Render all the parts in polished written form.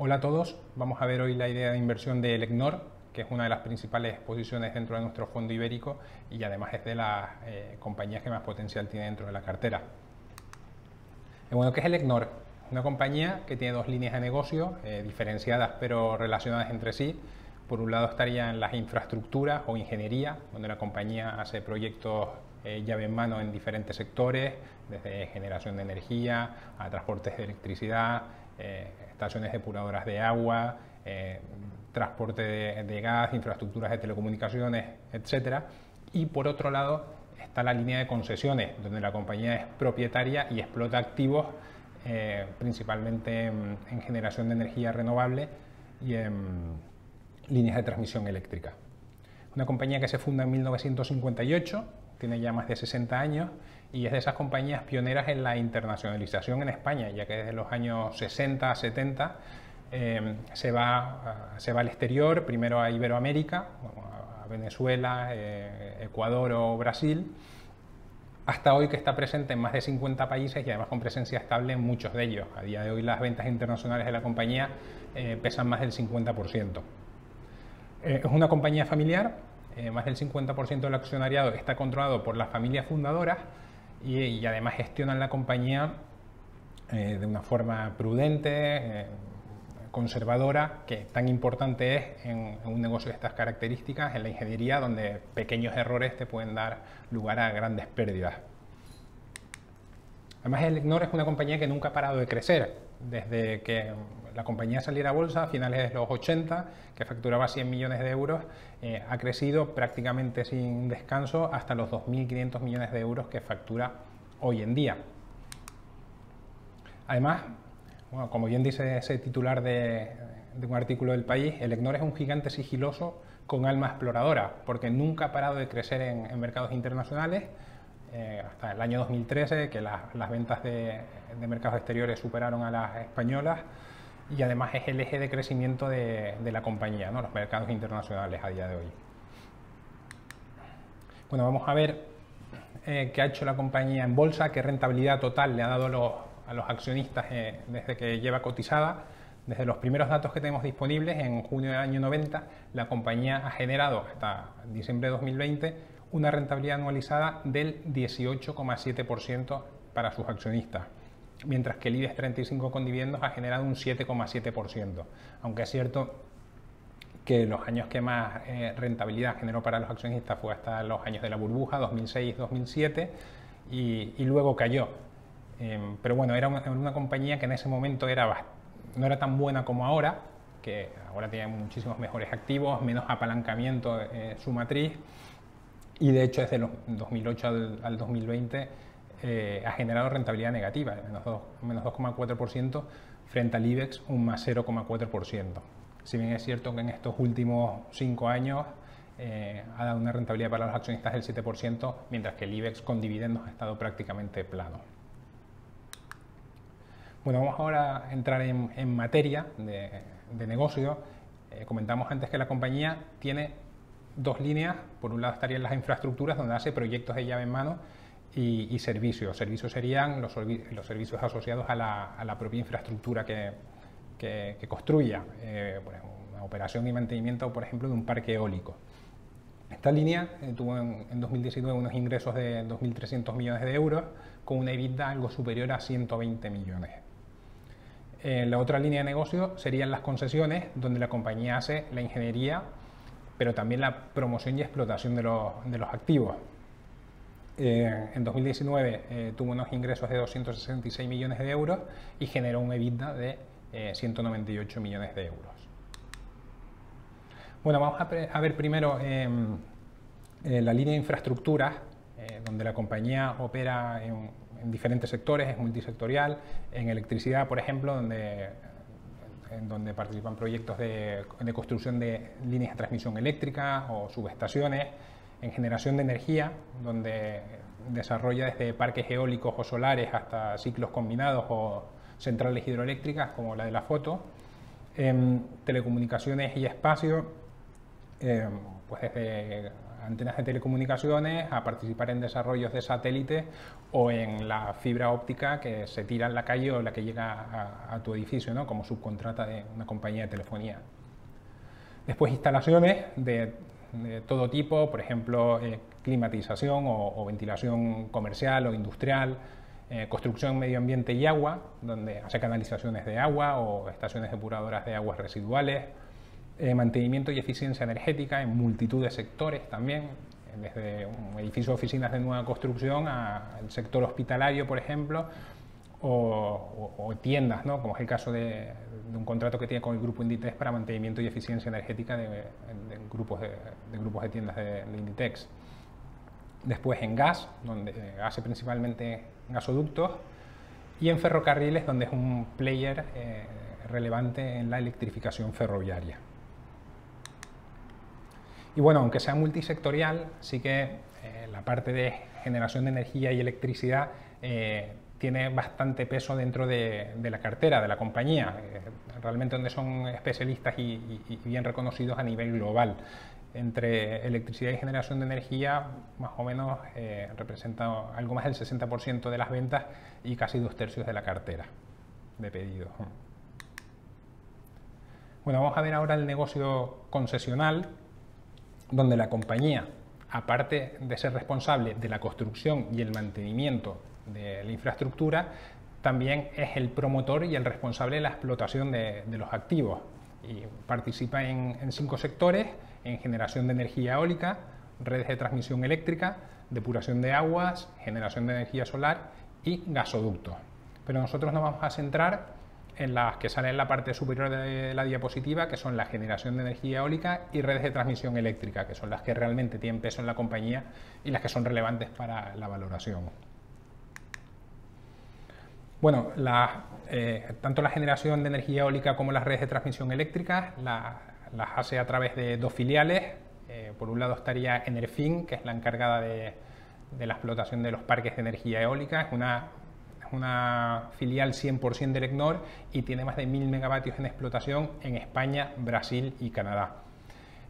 Hola a todos, vamos a ver hoy la idea de inversión de Elecnor, que es una de las principales posiciones dentro de nuestro fondo ibérico y además es de las compañías que más potencial tiene dentro de la cartera. Bueno, ¿qué es Elecnor? Una compañía que tiene dos líneas de negocio diferenciadas pero relacionadas entre sí. Por un lado estarían las infraestructuras o ingeniería, donde la compañía hace proyectos llave en mano en diferentes sectores, desde generación de energía a transportes de electricidad, estaciones depuradoras de agua, transporte de gas, infraestructuras de telecomunicaciones, etc. Y por otro lado está la línea de concesiones, donde la compañía es propietaria y explota activos principalmente en generación de energía renovable y en líneas de transmisión eléctrica. Una compañía que se funda en 1958, tiene ya más de 60 años y es de esas compañías pioneras en la internacionalización en España, ya que desde los años 60 a 70 se va al exterior, primero a Iberoamérica, a Venezuela, Ecuador o Brasil, hasta hoy que está presente en más de 50 países y además con presencia estable en muchos de ellos. A día de hoy las ventas internacionales de la compañía pesan más del 50%. Es una compañía familiar, más del 50% del accionariado está controlado por las familias fundadoras y además gestionan la compañía de una forma prudente, conservadora, que tan importante es en un negocio de estas características, en la ingeniería, donde pequeños errores te pueden dar lugar a grandes pérdidas. Además, Elecnor es una compañía que nunca ha parado de crecer. Desde que la compañía saliera a bolsa a finales de los 80, que facturaba 100 millones de euros, ha crecido prácticamente sin descanso hasta los 2.500 millones de euros que factura hoy en día. Además, bueno, como bien dice ese titular de un artículo del País, Elecnor es un gigante sigiloso con alma exploradora, porque nunca ha parado de crecer en mercados internacionales, hasta el año 2013, que las ventas de mercados exteriores superaron a las españolas, y además es el eje de crecimiento de la compañía, ¿no? Los mercados internacionales a día de hoy. Bueno, vamos a ver qué ha hecho la compañía en bolsa, qué rentabilidad total le ha dado a los accionistas desde que lleva cotizada. Desde los primeros datos que tenemos disponibles, en junio del año 90, la compañía ha generado hasta diciembre de 2020 una rentabilidad anualizada del 18,7% para sus accionistas, mientras que el IBEX 35 con dividendos ha generado un 7,7%, aunque es cierto que los años que más rentabilidad generó para los accionistas fue hasta los años de la burbuja, 2006-2007, y luego cayó. Pero bueno, era una compañía que en ese momento no era tan buena como ahora, que ahora tiene muchísimos mejores activos, menos apalancamiento su matriz, y de hecho desde el 2008 al 2020 ha generado rentabilidad negativa, menos 2,4%, frente al IBEX un más 0,4%. Si bien es cierto que en estos últimos 5 años ha dado una rentabilidad para los accionistas del 7%, mientras que el IBEX con dividendos ha estado prácticamente plano. Bueno, vamos ahora a entrar en materia de negocio. Comentamos antes que la compañía tiene dos líneas. Por un lado estarían las infraestructuras, donde hace proyectos de llave en mano, y servicios. Servicios serían los servicios asociados a la propia infraestructura que construya, una operación y mantenimiento, por ejemplo, de un parque eólico. Esta línea tuvo en 2019 unos ingresos de 2.300 millones de euros, con una EBITDA algo superior a 120 millones. La otra línea de negocio serían las concesiones, donde la compañía hace la ingeniería, pero también la promoción y explotación de los activos. En 2019 tuvo unos ingresos de 266 millones de euros y generó un EBITDA de 198 millones de euros. Bueno, vamos a ver primero la línea de infraestructuras, donde la compañía opera en diferentes sectores, es multisectorial. En electricidad, por ejemplo, donde participan proyectos de construcción de líneas de transmisión eléctrica o subestaciones. En generación de energía, donde desarrolla desde parques eólicos o solares hasta ciclos combinados o centrales hidroeléctricas como la de la foto. En telecomunicaciones y espacio, pues desde antenas de telecomunicaciones, a participar en desarrollos de satélites o en la fibra óptica que se tira en la calle o la que llega a tu edificio, ¿no? Como subcontrata de una compañía de telefonía. Después instalaciones de todo tipo, por ejemplo, climatización o ventilación comercial o industrial, construcción, medio ambiente y agua, donde hace canalizaciones de agua o estaciones depuradoras de aguas residuales, mantenimiento y eficiencia energética en multitud de sectores también, desde un edificio de oficinas de nueva construcción al sector hospitalario, por ejemplo, o tiendas, ¿no? Como es el caso de un contrato que tiene con el grupo Inditex para mantenimiento y eficiencia energética de grupos de tiendas de Inditex. Después en gas, donde hace principalmente gasoductos, y en ferrocarriles, donde es un player relevante en la electrificación ferroviaria. Y bueno, aunque sea multisectorial, sí que la parte de generación de energía y electricidad tiene bastante peso dentro de la cartera de la compañía, realmente donde son especialistas y bien reconocidos a nivel global. Entre electricidad y generación de energía, más o menos representa algo más del 60% de las ventas y casi 2/3 de la cartera de pedidos. Bueno, vamos a ver ahora el negocio concesional, donde la compañía, aparte de ser responsable de la construcción y el mantenimiento de la infraestructura, también es el promotor y el responsable de la explotación de los activos, y participa en 5 sectores: en generación de energía eólica, redes de transmisión eléctrica, depuración de aguas, generación de energía solar y gasoductos. Pero nosotros nos vamos a centrar en las que salen en la parte superior de la diapositiva, que son la generación de energía eólica y redes de transmisión eléctrica, que son las que realmente tienen peso en la compañía y las que son relevantes para la valoración. Bueno, tanto la generación de energía eólica como las redes de transmisión eléctrica las hace a través de 2 filiales. Por un lado estaría Enerfin, que es la encargada de la explotación de los parques de energía eólica. Es una filial 100% de Elecnor y tiene más de 1000 megavatios en explotación en España, Brasil y Canadá.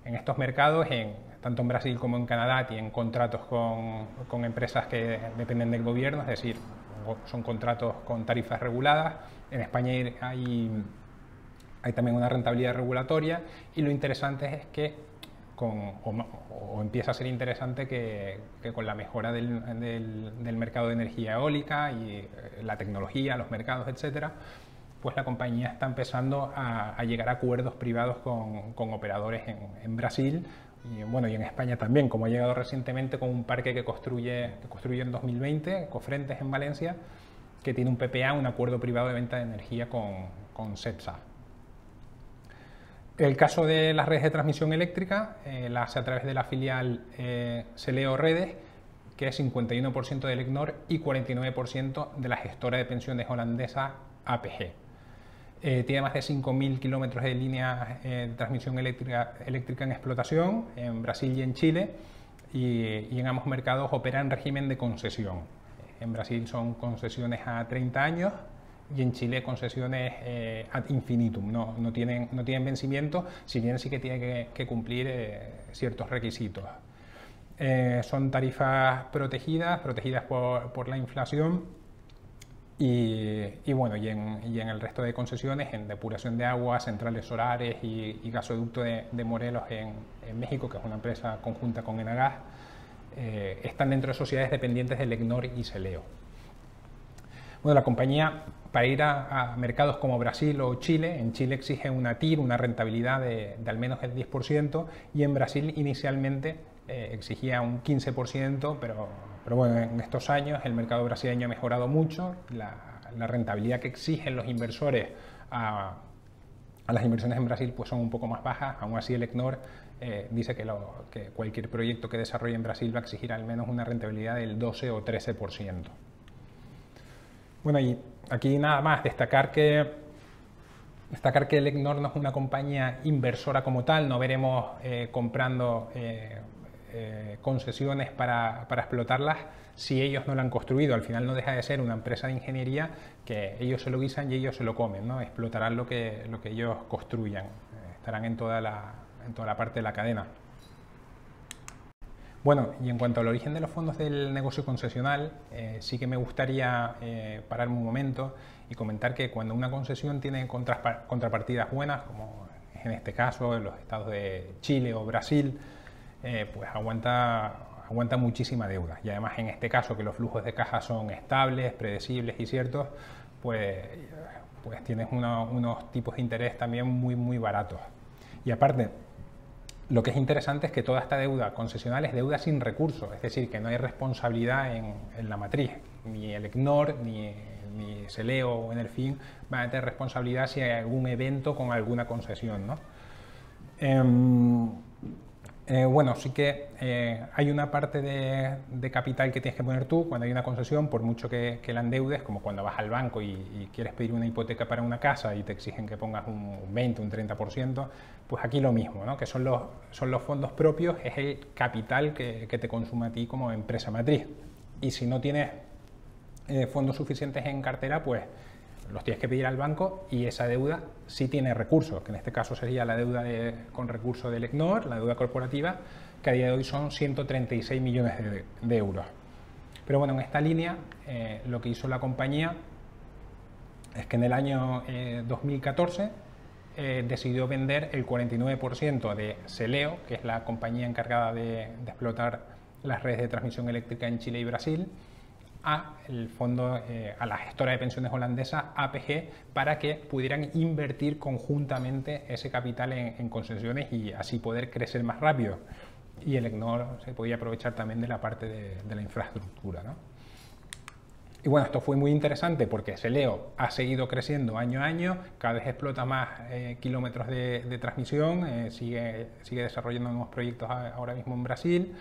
En estos mercados, tanto en Brasil como en Canadá, tienen contratos con empresas que dependen del gobierno, es decir, son contratos con tarifas reguladas. En España hay también una rentabilidad regulatoria, y lo interesante es que empieza a ser interesante que con la mejora del mercado de energía eólica y la tecnología, los mercados, etcétera, pues la compañía está empezando a llegar a acuerdos privados con operadores en Brasil y en España también, como ha llegado recientemente con un parque que construye en 2020, Cofrentes, en Valencia, que tiene un PPA, un acuerdo privado de venta de energía con Cepsa. El caso de las redes de transmisión eléctrica la hace a través de la filial Celeo Redes, que es 51% de Elecnor y 49% de la gestora de pensiones holandesa APG. Tiene más de 5.000 kilómetros de líneas de transmisión eléctrica en explotación en Brasil y en Chile, y en ambos mercados opera en régimen de concesión. En Brasil son concesiones a 30 años y en Chile concesiones ad infinitum, no tienen vencimiento, si bien sí que tiene que cumplir ciertos requisitos. Son tarifas protegidas por la inflación. Y en el resto de concesiones, en depuración de agua, centrales solares y gasoducto de Morelos en México, que es una empresa conjunta con Enagas, están dentro de sociedades dependientes de Elecnor y Celeo. Bueno, la compañía, para ir a mercados como Brasil o Chile, en Chile exige una TIR, una rentabilidad de al menos el 10%, y en Brasil inicialmente exigía un 15%, pero bueno, en estos años el mercado brasileño ha mejorado mucho, la rentabilidad que exigen los inversores a las inversiones en Brasil pues son un poco más bajas. Aún así Elecnor dice que cualquier proyecto que desarrolle en Brasil va a exigir al menos una rentabilidad del 12 o 13%. Bueno, y aquí nada más destacar que Elecnor no es una compañía inversora como tal, no veremos comprando concesiones para explotarlas si ellos no la han construido. Al final no deja de ser una empresa de ingeniería que ellos se lo guisan y ellos se lo comen, ¿no? Explotarán lo que ellos construyan, estarán en toda la parte de la cadena. Bueno, y en cuanto al origen de los fondos del negocio concesional, sí que me gustaría pararme un momento y comentar que cuando una concesión tiene contrapartidas buenas, como en este caso en los estados de Chile o Brasil, pues aguanta muchísima deuda. Y además en este caso que los flujos de caja son estables, predecibles y ciertos, pues tienes unos tipos de interés también muy baratos. Y aparte, lo que es interesante es que toda esta deuda concesional es deuda sin recursos, es decir, que no hay responsabilidad en la matriz, ni el ECNOR, ni Celeo o Enerfin van a tener responsabilidad si hay algún evento con alguna concesión, ¿no? Bueno, sí que hay una parte de capital que tienes que poner tú cuando hay una concesión, por mucho que la endeudes, como cuando vas al banco y quieres pedir una hipoteca para una casa y te exigen que pongas un 20, un 30%, pues aquí lo mismo, ¿no? Que son los fondos propios, es el capital que te consume a ti como empresa matriz. Y si no tienes fondos suficientes en cartera, pues los tienes que pedir al banco y esa deuda sí tiene recursos, que en este caso sería la deuda con recursos del ECNOR, la deuda corporativa, que a día de hoy son 136 millones de euros. Pero bueno, en esta línea lo que hizo la compañía es que en el año 2014 decidió vender el 49% de Celeo, que es la compañía encargada de explotar las redes de transmisión eléctrica en Chile y Brasil, a la gestora de pensiones holandesa APG, para que pudieran invertir conjuntamente ese capital en concesiones y así poder crecer más rápido. Y el ECNOR se podía aprovechar también de la parte de la infraestructura, ¿no? Y bueno, esto fue muy interesante porque Celeo ha seguido creciendo año a año, cada vez explota más kilómetros de transmisión, sigue desarrollando nuevos proyectos ahora mismo en Brasil.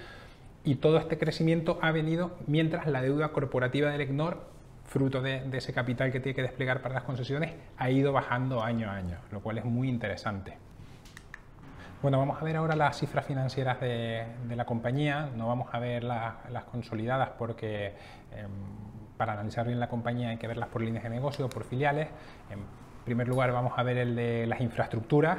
Y todo este crecimiento ha venido mientras la deuda corporativa del ECNOR, fruto de ese capital que tiene que desplegar para las concesiones, ha ido bajando año a año, lo cual es muy interesante. Bueno, vamos a ver ahora las cifras financieras de la compañía. No vamos a ver las consolidadas porque para analizar bien la compañía hay que verlas por líneas de negocio, por filiales. En primer lugar vamos a ver el de las infraestructuras.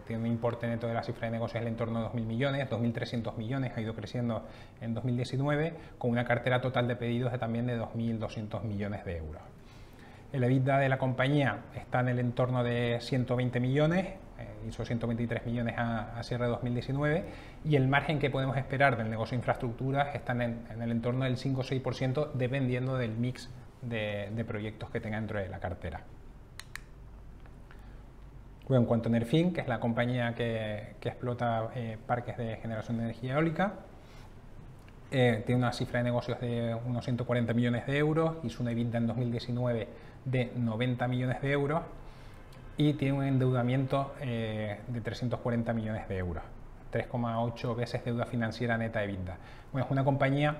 Tiene un importe neto de la cifra de negocios en el entorno de 2.000 millones, 2.300 millones, ha ido creciendo en 2019, con una cartera total de pedidos también de 2.200 millones de euros. El EBITDA de la compañía está en el entorno de 120 millones, hizo 123 millones a cierre de 2019, y el margen que podemos esperar del negocio de infraestructuras está en el entorno del 5 o 6%, dependiendo del mix de proyectos que tenga dentro de la cartera. Bueno, en cuanto a Enerfin, que es la compañía que explota parques de generación de energía eólica, tiene una cifra de negocios de unos 140 millones de euros, hizo una EBITDA en 2019 de 90 millones de euros y tiene un endeudamiento de 340 millones de euros, 3,8 veces deuda financiera neta EBITDA. Bueno, es una compañía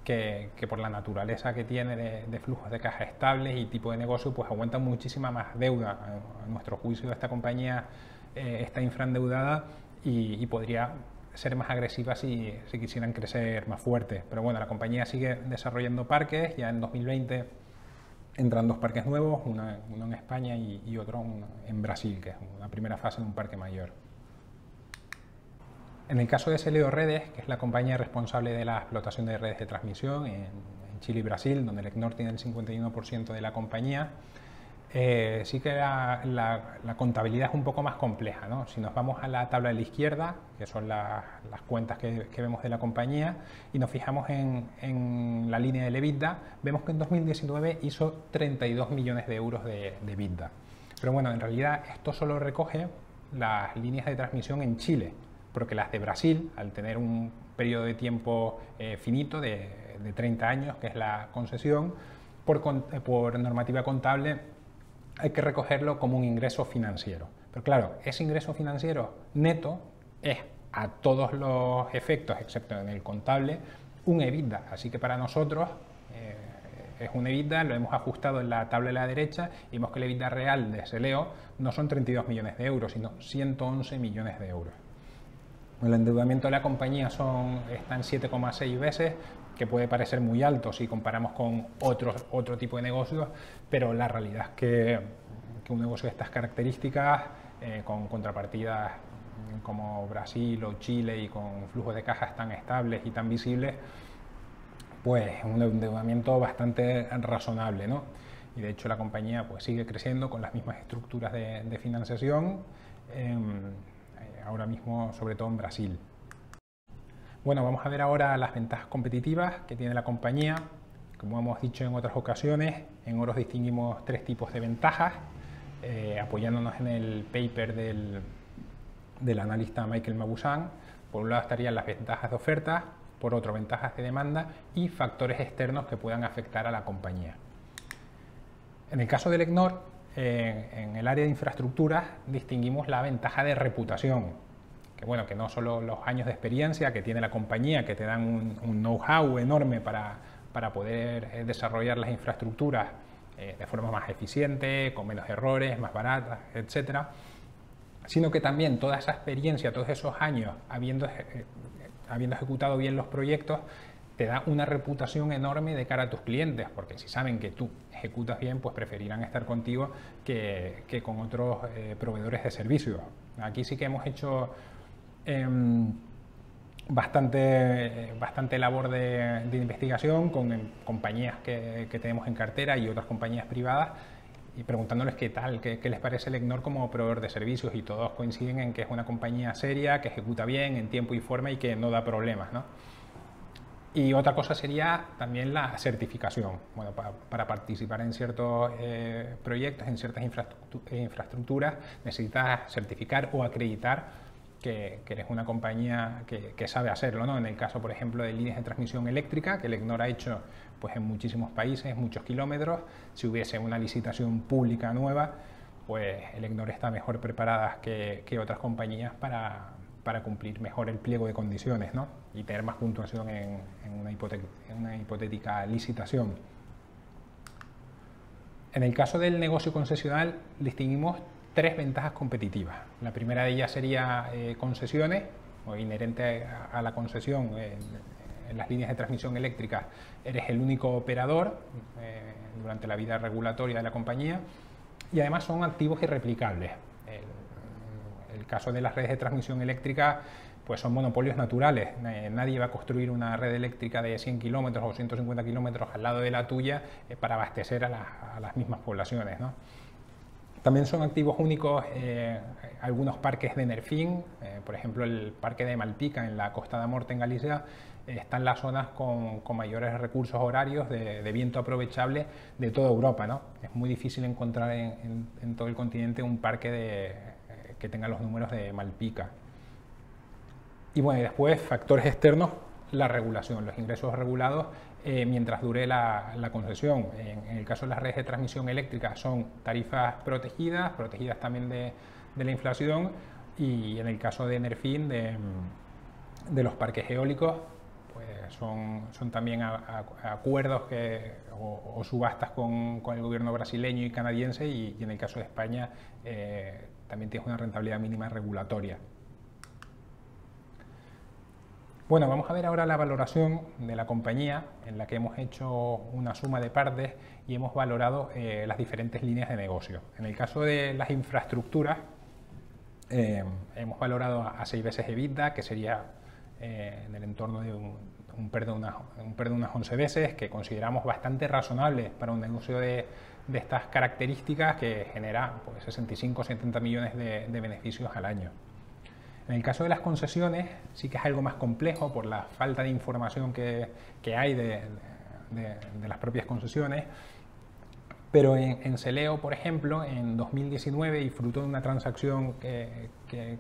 que por la naturaleza que tiene de flujos de caja estables y tipo de negocio, pues aguanta muchísima más deuda. A nuestro juicio, esta compañía está infraendeudada y podría ser más agresiva si quisieran crecer más fuerte. Pero bueno, la compañía sigue desarrollando parques. Ya en 2020 entran 2 parques nuevos, uno en España y otro en Brasil, que es una primera fase de un parque mayor. En el caso de Celeo Redes, que es la compañía responsable de la explotación de redes de transmisión en Chile y Brasil, donde el ECNOR tiene el 51% de la compañía, sí que la contabilidad es un poco más compleja, ¿no? Si nos vamos a la tabla de la izquierda, que son las cuentas que vemos de la compañía, y nos fijamos en la línea del EBITDA, vemos que en 2019 hizo 32 millones de euros de EBITDA. Pero bueno, en realidad esto solo recoge las líneas de transmisión en Chile, porque las de Brasil, al tener un periodo de tiempo finito de 30 años, que es la concesión, por normativa contable hay que recogerlo como un ingreso financiero. Pero claro, ese ingreso financiero neto es a todos los efectos, excepto en el contable, un EBITDA. Así que para nosotros es un EBITDA, lo hemos ajustado en la tabla de la derecha y vemos que el EBITDA real de Celeo no son 32 millones de euros, sino 111 millones de euros. El endeudamiento de la compañía está en 7,6 veces, que puede parecer muy alto si comparamos con otro tipo de negocios, pero la realidad es que un negocio de estas características, con contrapartidas como Brasil o Chile y con flujos de cajas tan estables y tan visibles, pues un endeudamiento bastante razonable, ¿no? Y de hecho la compañía pues sigue creciendo con las mismas estructuras de financiación, ahora mismo sobre todo en Brasil. Bueno, vamos a ver ahora las ventajas competitivas que tiene la compañía. Como hemos dicho en otras ocasiones, en Oros distinguimos tres tipos de ventajas, apoyándonos en el paper del analista Michael Mabussan. Por un lado estarían las ventajas de oferta, por otro ventajas de demanda y factores externos que puedan afectar a la compañía. En el caso del EGNOR, en el área de infraestructuras distinguimos la ventaja de reputación, que bueno, que no solo los años de experiencia que tiene la compañía, que te dan un know-how enorme para poder desarrollar las infraestructuras de forma más eficiente, con menos errores, más baratas, etcétera, sino que también toda esa experiencia, todos esos años habiendo ejecutado bien los proyectos, te da una reputación enorme de cara a tus clientes, porque si saben que tú ejecutas bien, pues preferirán estar contigo que con otros proveedores de servicios. Aquí sí que hemos hecho bastante labor de investigación con compañías que tenemos en cartera y otras compañías privadas, y preguntándoles qué tal, qué les parece el EGNOR como proveedor de servicios, y todos coinciden en que es una compañía seria, que ejecuta bien, en tiempo y forma y que no da problemas, ¿no? Y otra cosa sería también la certificación. Bueno, para participar en ciertos proyectos, en ciertas infraestructuras, necesitas certificar o acreditar que eres una compañía que sabe hacerlo, ¿no? En el caso, por ejemplo, de líneas de transmisión eléctrica, que el EGNOR ha hecho pues, en muchísimos países, muchos kilómetros, si hubiese una licitación pública nueva, pues el EGNOR está mejor preparada que otras compañías para cumplir mejor el pliego de condiciones, ¿no? Y tener más puntuación en una hipotética licitación. En el caso del negocio concesional distinguimos tres ventajas competitivas. La primera de ellas sería concesiones, o inherente a la concesión. En las líneas de transmisión eléctrica eres el único operador durante la vida regulatoria de la compañía, y además son activos irreplicables. El caso de las redes de transmisión eléctrica pues son monopolios naturales. Nadie va a construir una red eléctrica de 100 kilómetros o 150 kilómetros al lado de la tuya para abastecer a las mismas poblaciones, ¿no? También son activos únicos algunos parques de Nerfin, por ejemplo el parque de Malpica en la Costa da Morte en Galicia, están las zonas con mayores recursos horarios de viento aprovechable de toda Europa, ¿no? Es muy difícil encontrar en todo el continente un parque que tenga los números de Malpica. Y bueno, y después factores externos, la regulación, los ingresos regulados mientras dure la concesión. En el caso de las redes de transmisión eléctrica son tarifas protegidas también de la inflación, y en el caso de Nerfin, de los parques eólicos, pues son también acuerdos o subastas con el gobierno brasileño y canadiense, y en el caso de España también tienes una rentabilidad mínima regulatoria. Bueno, vamos a ver ahora la valoración de la compañía, en la que hemos hecho una suma de partes y hemos valorado las diferentes líneas de negocio. En el caso de las infraestructuras, hemos valorado a 6 veces EBITDA, que sería en el entorno de un PER de unas 11 veces, que consideramos bastante razonable para un negocio de estas características, que genera pues, 65 o 70 millones de beneficios al año. En el caso de las concesiones sí que es algo más complejo por la falta de información que hay de las propias concesiones, pero en Celeo, por ejemplo, en 2019, y fruto de una transacción que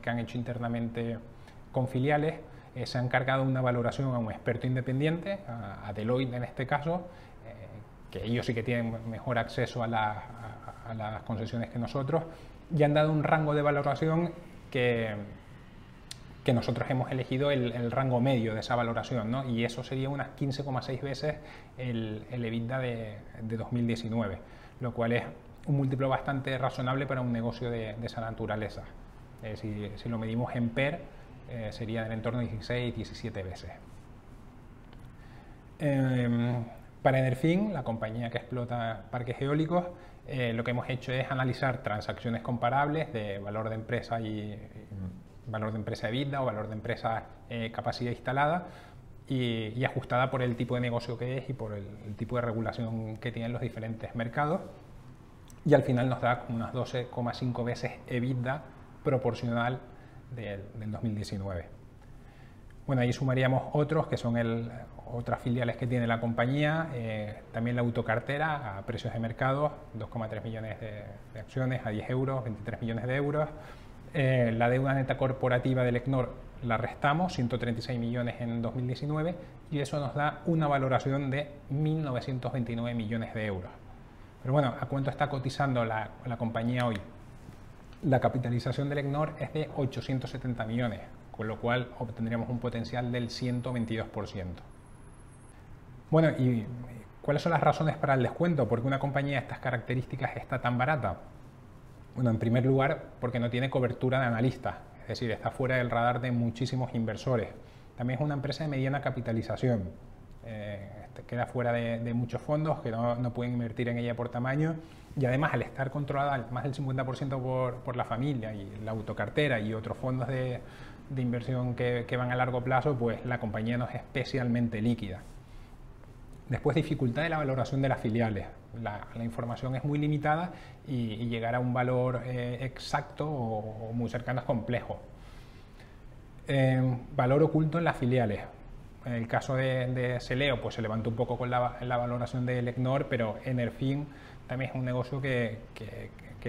han hecho internamente con filiales, se ha encargado una valoración a un experto independiente, a Deloitte en este caso, que ellos sí que tienen mejor acceso a las concesiones que nosotros, y han dado un rango de valoración que nosotros hemos elegido el rango medio de esa valoración, ¿no? Y eso sería unas 15,6 veces el EBITDA de 2019, lo cual es un múltiplo bastante razonable para un negocio de esa naturaleza. Si lo medimos en PER, sería del entorno de 16, 17 veces. Para Enerfin, la compañía que explota parques eólicos, lo que hemos hecho es analizar transacciones comparables de valor de empresa y valor de empresa EBITDA o valor de empresa capacidad instalada, y ajustada por el tipo de negocio que es y por el tipo de regulación que tienen los diferentes mercados. Y al final nos da unas 12,5 veces EBITDA proporcional del 2019. Bueno, ahí sumaríamos otros que son otras filiales que tiene la compañía, también la autocartera a precios de mercado, 2,3 millones de acciones a 10 euros, 23 millones de euros. La deuda neta corporativa del ECNOR la restamos, 136 millones en 2019, y eso nos da una valoración de 1.929 millones de euros. Pero bueno, ¿a cuánto está cotizando la compañía hoy? La capitalización del ECNOR es de 870 millones, con lo cual obtendríamos un potencial del 122%. Bueno, ¿y cuáles son las razones para el descuento? ¿Por qué una compañía de estas características está tan barata? Bueno, en primer lugar, porque no tiene cobertura de analistas, es decir, está fuera del radar de muchísimos inversores. También es una empresa de mediana capitalización, queda fuera de muchos fondos que no pueden invertir en ella por tamaño, y además al estar controlada más del 50% por la familia y la autocartera y otros fondos de inversión que van a largo plazo, pues la compañía no es especialmente líquida. Después, dificultad de la valoración de las filiales. La información es muy limitada y llegar a un valor exacto o muy cercano es complejo. Valor oculto en las filiales. En el caso de Celeo, pues se levantó un poco con la valoración del ECNOR, pero Enerfin también es un negocio que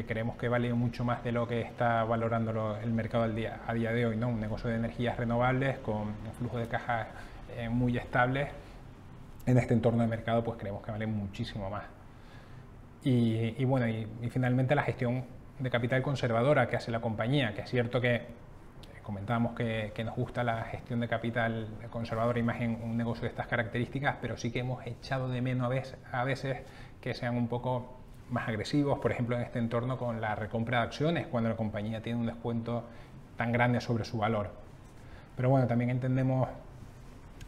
creemos que vale mucho más de lo que está valorando el mercado a día de hoy, ¿no? Un negocio de energías renovables con un flujo de caja muy estable. En este entorno de mercado, pues creemos que vale muchísimo más. Y bueno, y finalmente la gestión de capital conservadora que hace la compañía, que es cierto que comentábamos que nos gusta la gestión de capital conservadora y más en un negocio de estas características, pero sí que hemos echado de menos a veces que sean un poco más agresivos, por ejemplo en este entorno con la recompra de acciones, cuando la compañía tiene un descuento tan grande sobre su valor. Pero bueno, también entendemos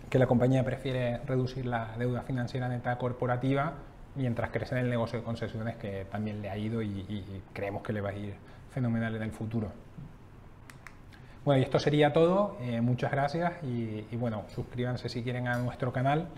que la compañía prefiere reducir la deuda financiera neta corporativa mientras crece en el negocio de concesiones, que también le ha ido y creemos que le va a ir fenomenal en el futuro. Bueno, y esto sería todo. Muchas gracias y bueno, suscríbanse si quieren a nuestro canal